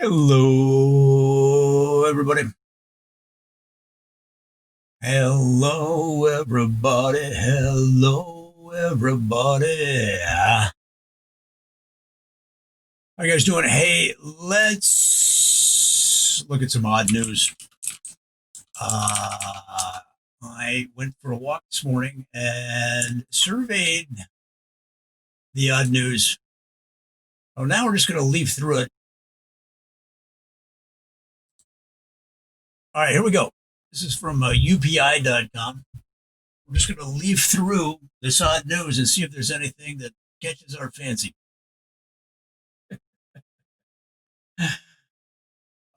Hello, everybody. Hello, everybody. Hello, everybody. How you guys doing? Hey, let's look at some odd news. I went for a walk this morning and surveyed the odd news. Oh, now we're just going to leaf through it. All right, here we go. This is from UPI.com. We're just going to leaf through this odd news and see if there's anything that catches our fancy. All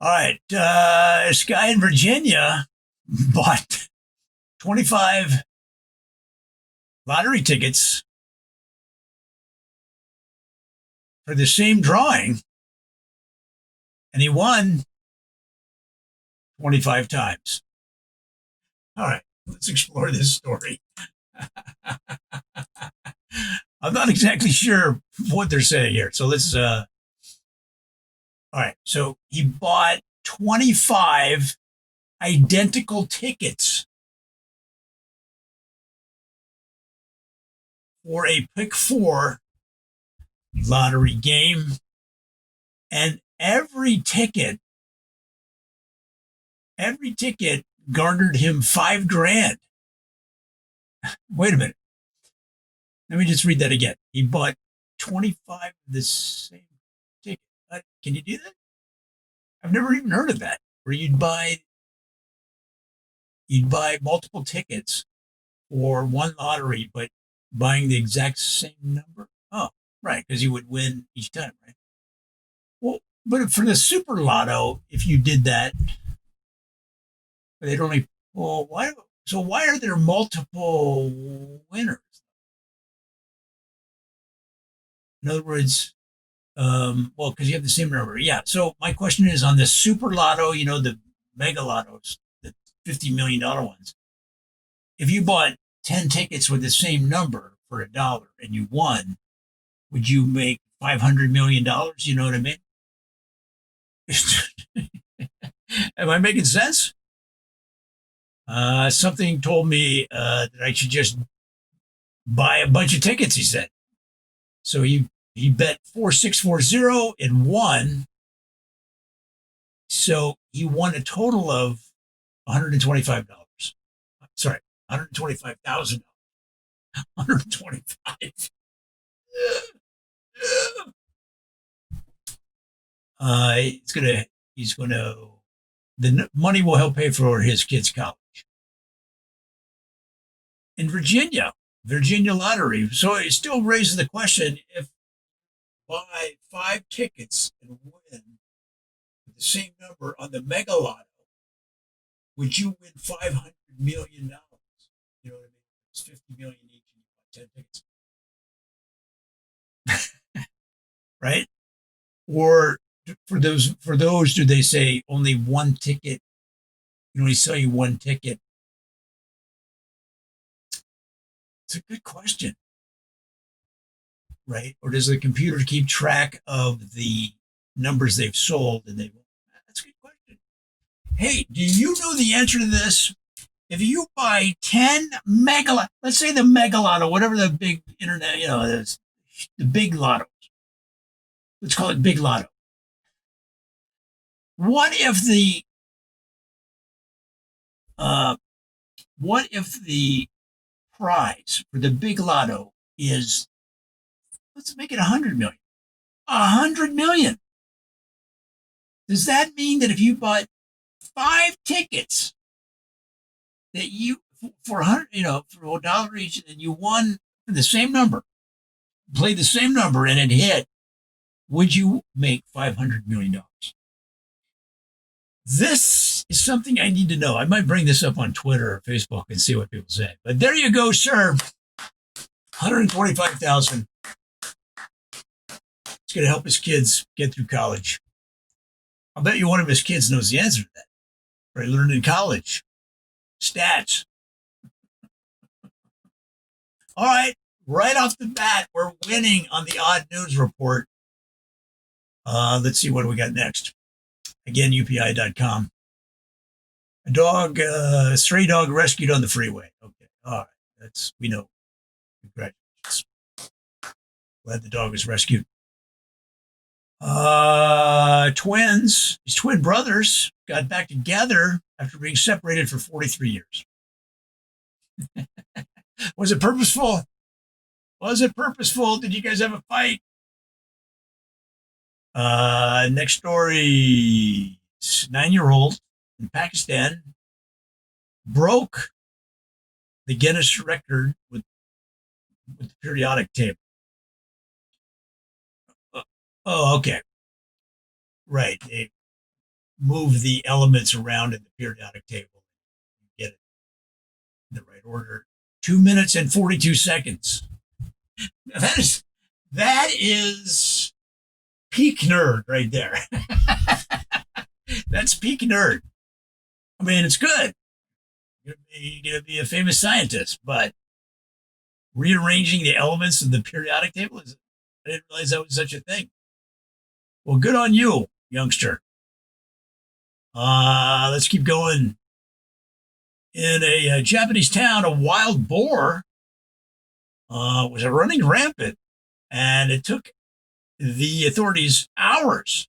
right. This guy in Virginia bought 25 lottery tickets for the same drawing, and he won 25 times. All right. Let's explore this story. I'm not exactly sure what they're saying here. So let's, all right. So he bought 25 identical tickets for a pick four lottery game, and every ticket garnered him $5,000. Wait a minute. Let me just read that again. He bought 25 of the same ticket. Can you do that? I've never even heard of that. Where you'd buy multiple tickets for one lottery, but buying the exact same number. Oh, right, because you would win each time, right? Well, but for the super lotto, if you did that, they'd only. Well, why? So why are there multiple winners? In other words, well, because you have the same number. Yeah. So my question is on the super lotto, the mega lottos, the $50 million ones. If you bought 10 tickets with the same number for $1 and you won, would you make $500 million? You know what I mean? Am I making sense? Something told me that I should just buy a bunch of tickets, he said. So he bet 4640 and won. So he won a total of $125. Sorry, $125,000. 125. The money will help pay for his kids' college. In Virginia lottery. So it still raises the question: if you buy 5 tickets and win the same number on the mega lotto, would you win $500 million? You know what I mean? It's 50 million each, and you buy 10 tickets, right? Or for those, do they say only one ticket? You only sell you one ticket. It's a good question, right? Or does the computer keep track of the numbers they've sold and that's a good question. Hey, do you know the answer to this? If you buy 10 mega, let's say the mega lotto, whatever the big internet, the big lottos, let's call it big lotto. What if the prize for the big lotto is, let's make it 100 million. 100 million. Does that mean that if you bought 5 tickets that you for 100, for $1 each, and you won for the same number, played the same number, and it hit, would you make $500 million? This is something I need to know. I might bring this up on Twitter or Facebook and see what people say. But there you go, sir. 125,000. It's going to help his kids get through college. I'll bet you one of his kids knows the answer to that. Right? Learned in college. Stats. All right. Right off the bat, we're winning on the odd news report. Let's see what we got next. Again, UPI.com. A stray dog rescued on the freeway. Okay. All right. We know. Congratulations. Glad the dog was rescued. His twin brothers got back together after being separated for 43 years. Was it purposeful? Was it purposeful? Did you guys have a fight? Next story. 9-year-old in Pakistan broke the Guinness record with the periodic table. Oh, okay. Right. They move the elements around in the periodic table. You get it in the right order. 2 minutes and 42 seconds. That is peak nerd right there. That's peak nerd. I mean, it's good. You're going to be a famous scientist, but rearranging the elements of the periodic table I didn't realize that was such a thing. Well, good on you, youngster. Let's keep going. In a Japanese town, a wild boar was running rampant, and it took the authorities hours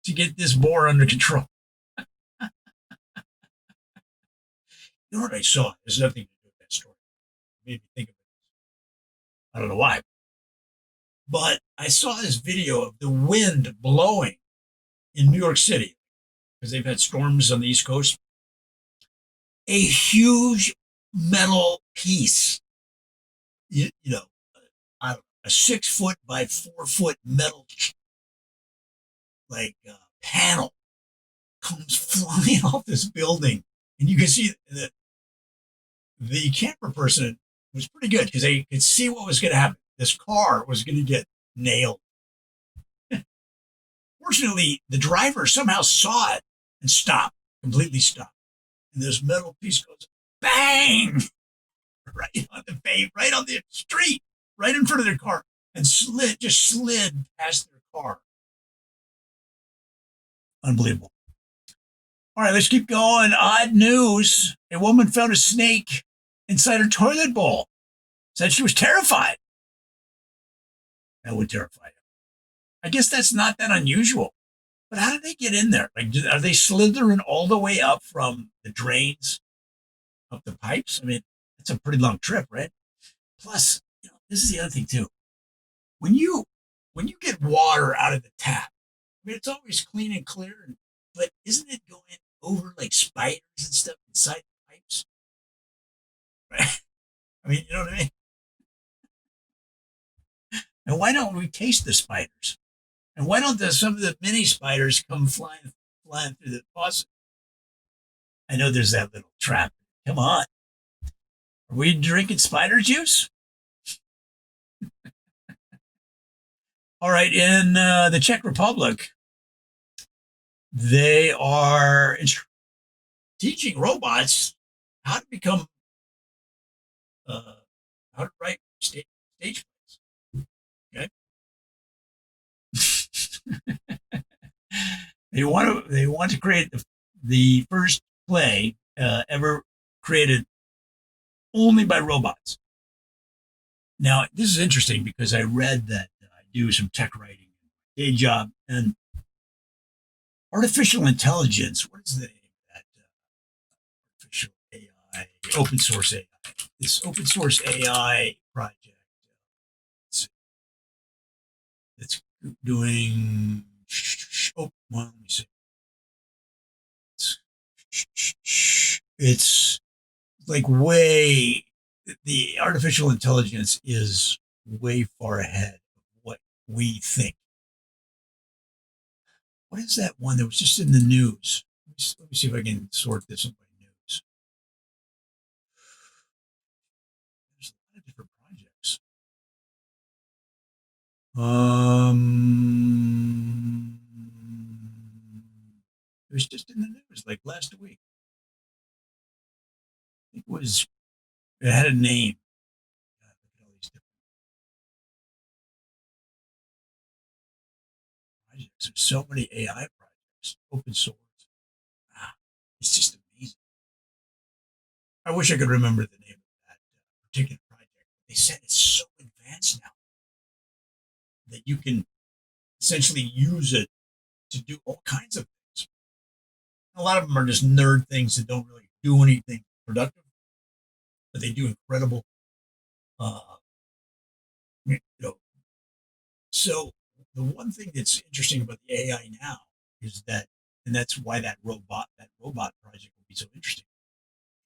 to get this boar under control. You know what I saw? There's nothing to do with that story. It made me think of it. I don't know why. But I saw this video of the wind blowing in New York City because they've had storms on the East Coast. A huge metal piece, you know, I don't know, a 6-foot by 4-foot metal panel comes flying off this building, and you can see that the camera person was pretty good because they could see what was going to happen. This car was going to get nailed. Fortunately, the driver somehow saw it and completely stopped. And this metal piece goes bang right on the pavement, right on the street, right in front of their car, and slid past their car. Unbelievable. All right, let's keep going. Odd news. A woman found a snake inside her toilet bowl. Said she was terrified. That would terrify you. I guess that's not that unusual. But how did they get in there? Like, are they slithering all the way up from the drains, up the pipes? I mean, it's a pretty long trip, right? Plus, this is the other thing too. When you get water out of the tap, I mean, it's always clean and clear, but isn't it going over like spiders and stuff inside the pipes? Right? I mean, you know what I mean? And why don't we taste the spiders? And why don't some of the mini spiders come flying through the faucet? I know there's that little trap. Come on. Are we drinking spider juice? All right. In the Czech Republic, they are teaching robots how to become, how to write stage plays. Okay. They want to create the first play ever created only by robots. Now, this is interesting because I read that I do some tech writing day job, and artificial intelligence. What is the name of that artificial AI, open source AI? This open source AI project. It's doing. Oh, well, let me see. It's like the artificial intelligence is way far ahead of what we think. What is that one that was just in the news? Let me see if I can sort this in my news. There's a lot of different projects. It was just in the news like last week. It had a name. Look at all these different projects. There's so many AI projects. source, open source. It's just amazing. I wish I could remember the name of that particular project. They said it's so advanced now that you can essentially use it to do all kinds of things. A lot of them are just nerd things that don't really do anything productive, but they do incredible. Uh, you know, so the one thing that's interesting about the AI now is that, and that's why that robot project will be so interesting,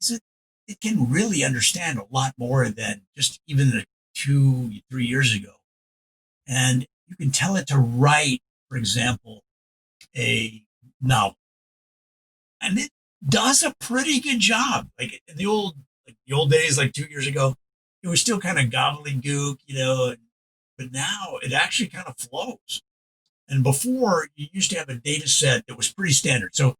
is that it can really understand a lot more than just even 2, 3 years ago. And you can tell it to write, for example, a novel, and it does a pretty good job. Like in the old days, like 2 years ago, it was still kind of gobbledygook, but now it actually kind of flows. And before, you used to have a data set that was pretty standard. So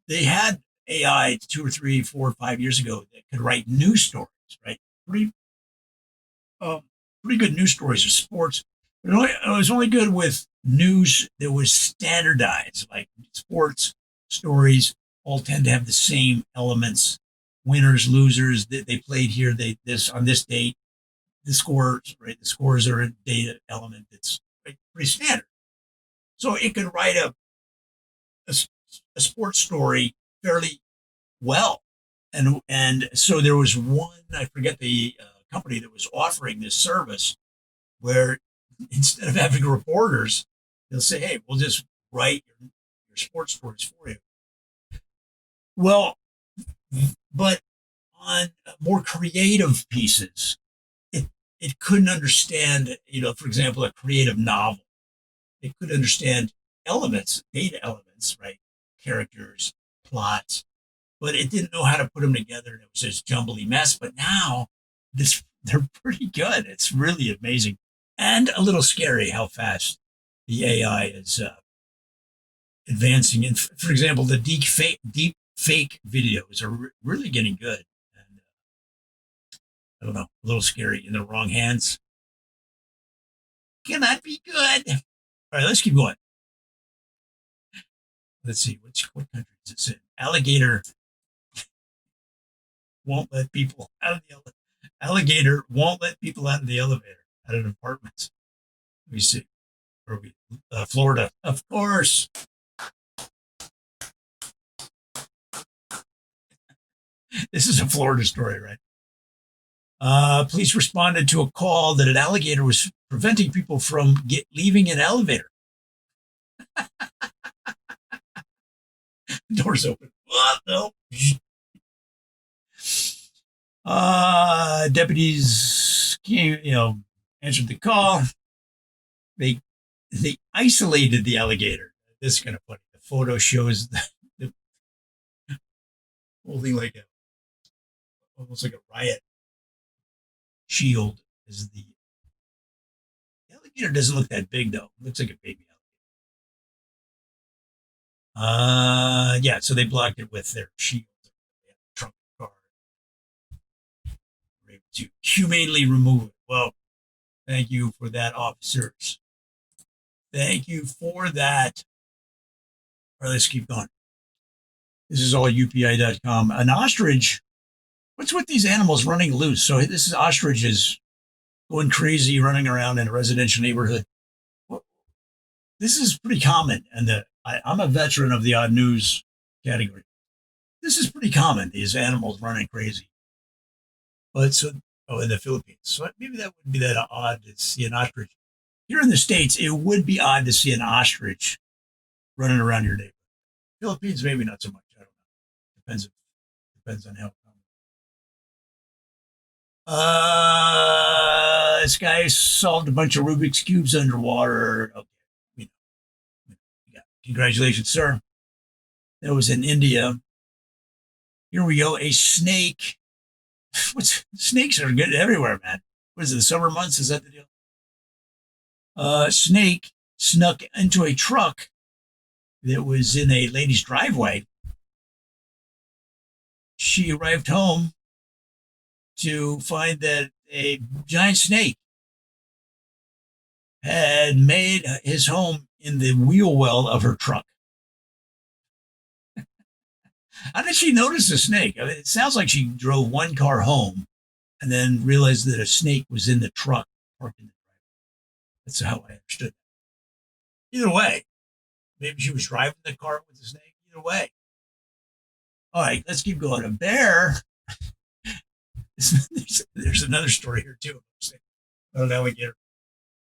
they had AI 2 or 3, 4, 5 years ago that could write news stories, right? Pretty, um, pretty good news stories of sports. But it was only good with news that was standardized, like sports stories all tend to have the same elements: winners, losers. They played here. This on this date. The scores, right? The scores are a data element that's pretty standard. So it could write a, a sports story fairly well. And so there was one, I forget the company that was offering this service, where instead of having reporters, they'll say, hey, we'll just write your sports stories for you. Well, but on more creative pieces, it couldn't understand, for example, a creative novel. It could understand elements, data elements, right? Characters, plots, but it didn't know how to put them together. And it was this jumbly mess. But now they're pretty good. It's really amazing and a little scary how fast the AI is advancing. And for example, the deep fake videos are really getting good. And I don't know, a little scary in the wrong hands. Cannot be good. All right, let's keep going. Let's see, what country is this in? Alligator won't let people out of the elevator. Alligator won't let people out of the elevator out of apartments. Let me see. Where are we? Florida, of course. This is a Florida story, right? Police responded to a call that an alligator was preventing people from leaving an elevator. Doors open. Oh, no. Deputies came, answered the call. They isolated the alligator. This is kind of funny. The photo shows the holding almost like a riot shield. Is the alligator doesn't look that big though. It looks like a baby alligator. Yeah. So they blocked it with their shield. They had the trunk of the car. Were able to humanely remove it. Well, thank you for that, officers. Thank you for that. All right, let's keep going. This is all UPI.com. An ostrich. What's with these animals running loose? So this is ostriches going crazy, running around in a residential neighborhood. This is pretty common. And I'm a veteran of the odd news category. This is pretty common, these animals running crazy. But in the Philippines. So maybe that wouldn't be that odd to see an ostrich. Here in the States, it would be odd to see an ostrich running around your neighborhood. Philippines, maybe not so much. I don't know. Depends on how. This guy solved a bunch of Rubik's cubes underwater. Okay, yeah. Congratulations, sir. That was in India. Here we go. A snake. Snakes are good everywhere, man. What is it? The summer months? Is that the deal? Snake snuck into a truck that was in a lady's driveway. She arrived home to find that a giant snake had made his home in the wheel well of her truck. How did she notice the snake? I mean, it sounds like she drove one car home and then realized that a snake was in the truck parked in the driveway. That's how I understood it. Either way, maybe she was driving the car with the snake. Either way. All right, let's keep going. A bear. There's another story here too. I don't know. We get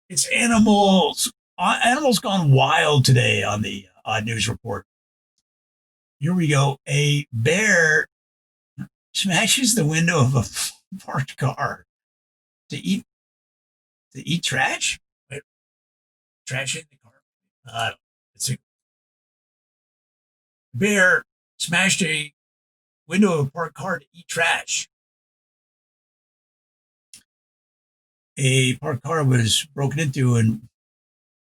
it's animals. Animals gone wild today on the Odd News Report. Here we go. A bear smashes the window of a parked car to eat trash. Wait, trash in the car. It's a bear smashed a window of a parked car to eat trash. A parked car was broken into and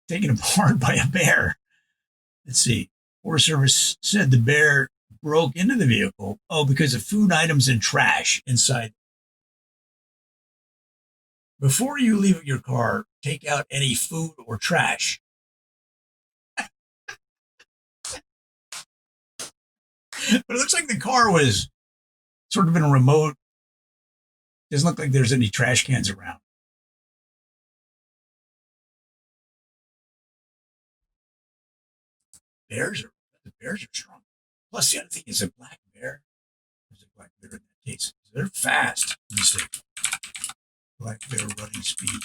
taken apart by a bear. Let's see. Forest Service said the bear broke into the vehicle. Oh, because of food items and trash inside. Before you leave your car, take out any food or trash. But it looks like the car was sort of in a remote. Doesn't look like there's any trash cans around. The bears are strong. Plus, the other thing is a black bear. There's a black bear in that case. They're fast. Mistake. Black bear running speed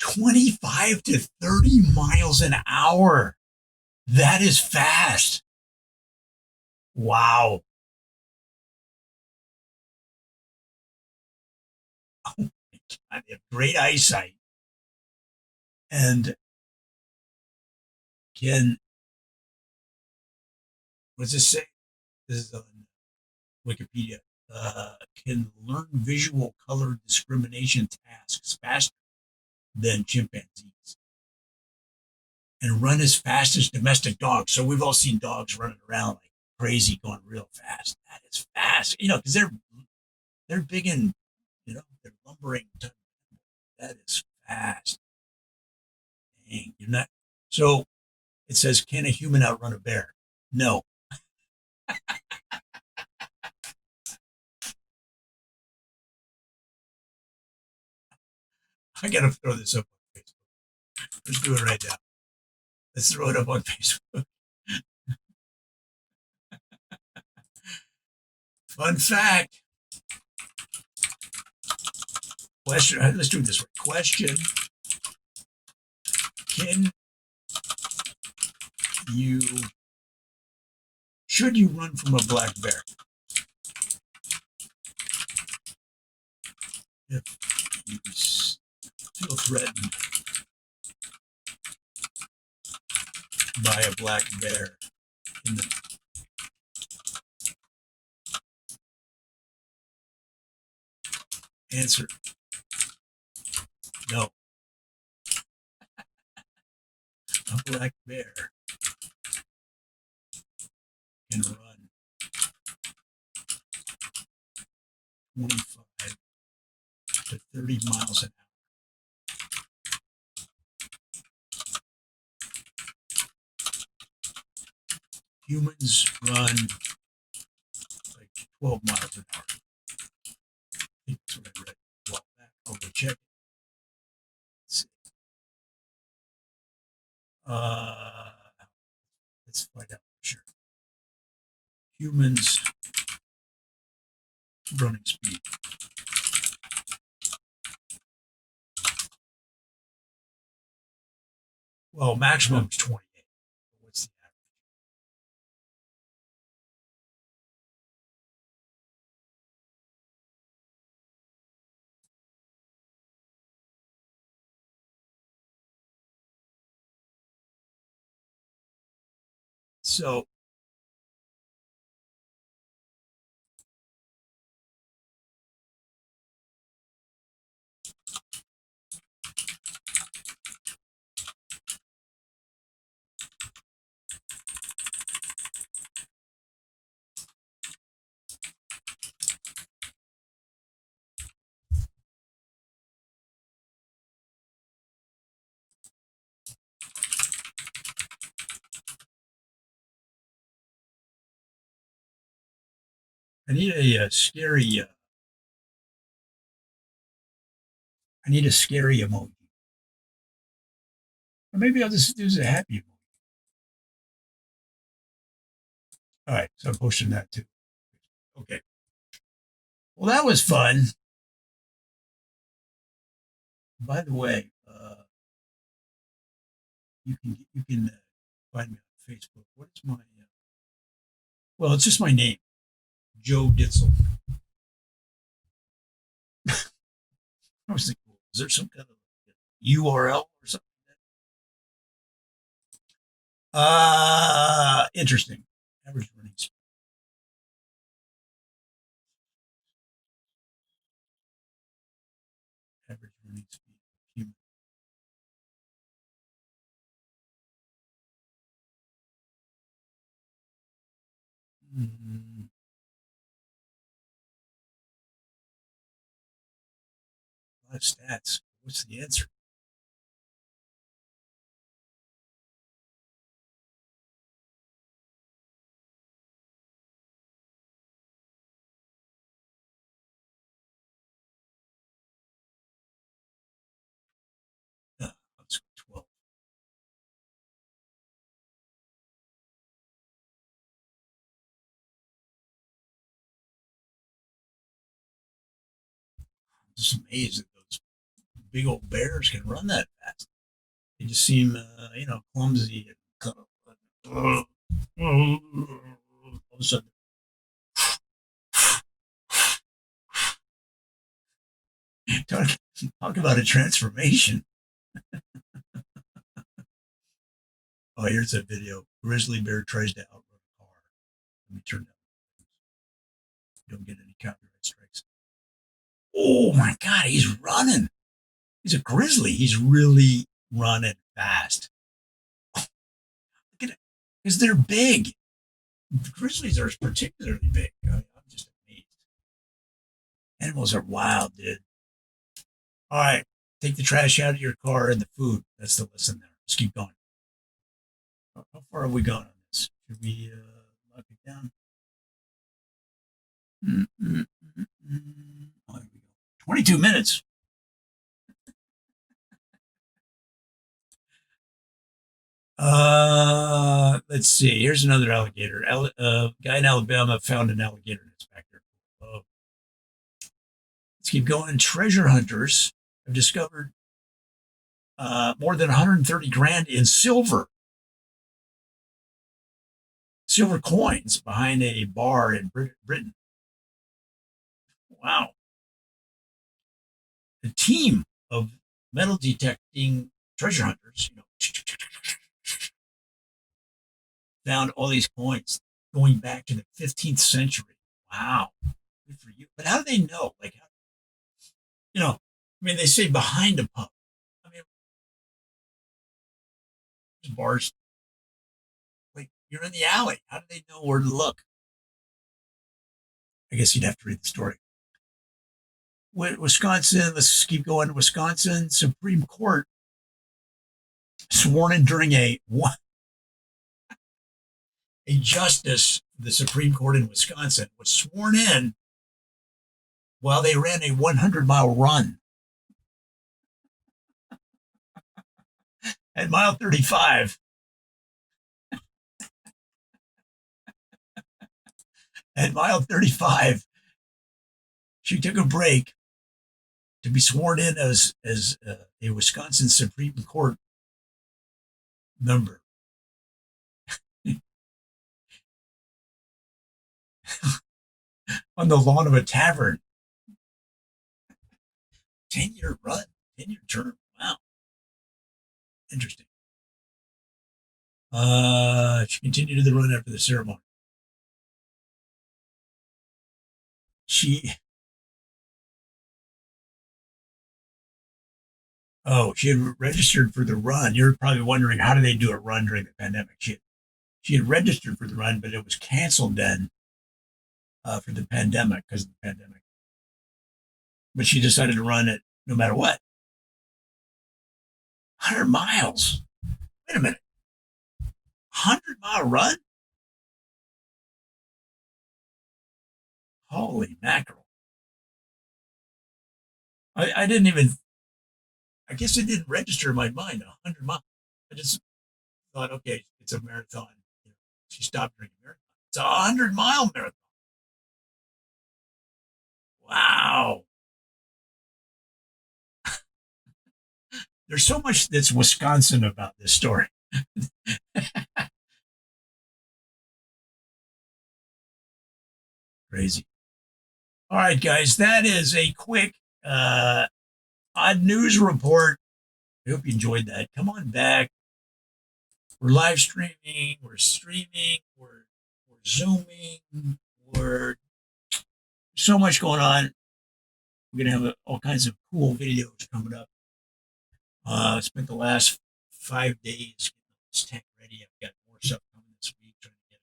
25 to 30 miles an hour. That is fast. Wow. Oh my God. They have great eyesight and can, what does this say? This is on Wikipedia. Can learn visual color discrimination tasks faster than chimpanzees and run as fast as domestic dogs. So we've all seen dogs running around like crazy, going real fast. That is fast, because they're big and they're lumbering. That is fast. Dang, you're not. So it says, can a human outrun a bear? No. I gotta throw this up on Facebook. Let's do it right now. Let's throw it up on Facebook. Fun fact. Question. Let's do it this way. Question. Can you should you run from a black bear if you feel threatened by a black bear in the answer? No. A black bear can run 25 to 30 miles an hour. Humans run like 12 miles an hour. I think that's what I read a while back. I'll go check it. Let's see. Let's find out for sure. Humans running speed. Well, maximum is 28. What's the average? So I need a, scary. I need a scary emoji. Or maybe I'll just use a happy emoji. All right, so I'm posting that too. Okay. Well, that was fun. By the way, you can find me on Facebook. What is my? Well, it's just my name, Joe Ditzel. I was thinking, well, is there some kind of URL or something? Interesting. Average running speed. Average running speed. Human. Mm, a lot of stats. What's the answer? Let's go 12. I'm just amazed that those big old bears can run that fast. They just seem, clumsy and kind of. All of a sudden, talk, talk about a transformation. Oh, here's a video. Grizzly bear tries to outrun a car. Let me turn down. Don't get any copyright strikes. Oh my God, he's running. He's a grizzly. He's really running fast. Look at it. Because they're big. Grizzlies are particularly big. I'm just amazed. Animals are wild, dude. All right. Take the trash out of your car and the food. That's the lesson there. Let's keep going. How far have we gone on this? Should we lock it down? Oh, here we go. 22 minutes. Let's see. Here's another alligator. Guy in Alabama found an alligator in his backyard. Let's keep going. Treasure hunters have discovered more than 130 grand in silver coins behind a bar in Britain. Wow. A team of metal detecting treasure hunters, found all these coins going back to the 15th century. Wow. Good for you. But how do they know? Like, I mean, they say behind a pub. I mean, bars, like, you're in the alley. How do they know where to look? I guess you'd have to read the story. Wisconsin, let's keep going. Wisconsin Supreme Court sworn in during a justice of the Supreme Court in Wisconsin was sworn in while they ran a 100-mile run at mile 35. At mile 35, she took a break to be sworn in as a Wisconsin Supreme Court member. On the lawn of a tavern. 10-year run, 10-year term. Wow. Interesting. She continued the run after the ceremony. She she had registered for the run. You're probably wondering, how do they do a run during the pandemic? She had registered for the run, but it was canceled then for the pandemic, because of the pandemic. But she decided to run it no matter what. 100 miles. Wait a minute. 100-mile run? Holy mackerel. I didn't even, I guess it didn't register in my mind, 100 miles. I just thought, okay, it's a marathon. You know, she stopped during a marathon. It's a 100-mile marathon. Wow. There's so much that's Wisconsin about this story. Crazy. All right, guys, that is a quick odd news report. I hope you enjoyed that. Come on back. We're live streaming, we're zooming, we're so much going on. We're gonna have all kinds of cool videos coming up. Spent the last 5 days getting this tank ready. I've got more stuff coming this week. Trying to get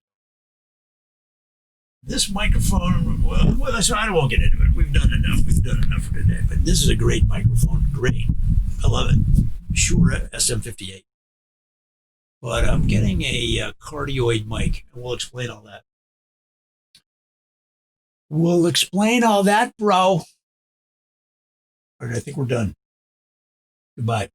this microphone. Well, so I won't get into it. We've done enough. We've done enough for today. But this is a great microphone. Great. I love it. Shure SM58. But I'm getting a cardioid mic, and we'll explain all that. We'll explain all that, bro. All right, I think we're done. Goodbye.